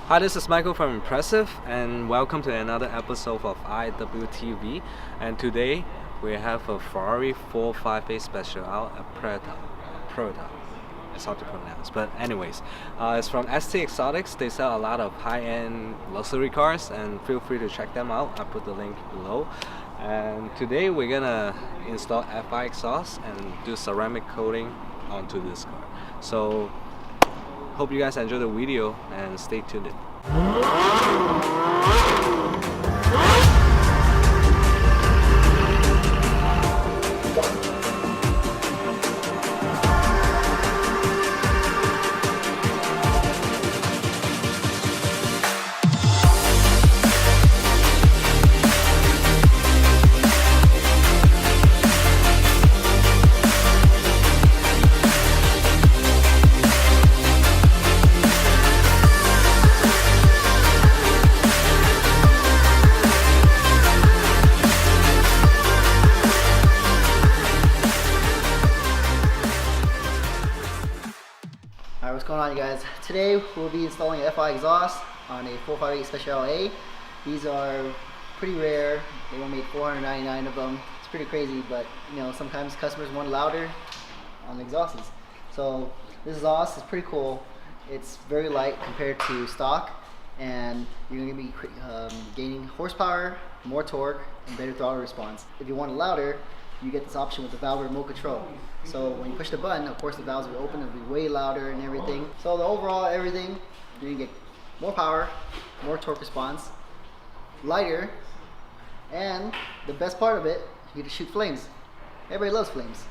Hi, this is Michael from Impressive, and welcome to another episode of IWTV. And today we have a Ferrari 458 Speciale Aperta. It's hard to pronounce, but anyways, it's from ST Exotics. They sell a lot of high-end luxury cars, and feel free to check them out. I put the link below. And today we're gonna install FI exhaust and do ceramic coating onto this car. So hope you guys enjoy the video and stay tuned. Alright, what's going on, you guys? Today we'll be installing FI exhaust on a 458 Speciale A. These are pretty rare. They only made 499 of them. It's pretty crazy, but you know, sometimes customers want louder on the exhausts. So this exhaust is pretty cool. It's very light compared to stock, and you're going to be gaining horsepower, more torque, and better throttle response. If you want it louder, you get this option with the valve remote control. So when you push the button, of course the valves will open, it'll be way louder and everything. So the overall everything, you're gonna get more power, more torque response, lighter, and the best part of it, you get to shoot flames. Everybody loves flames.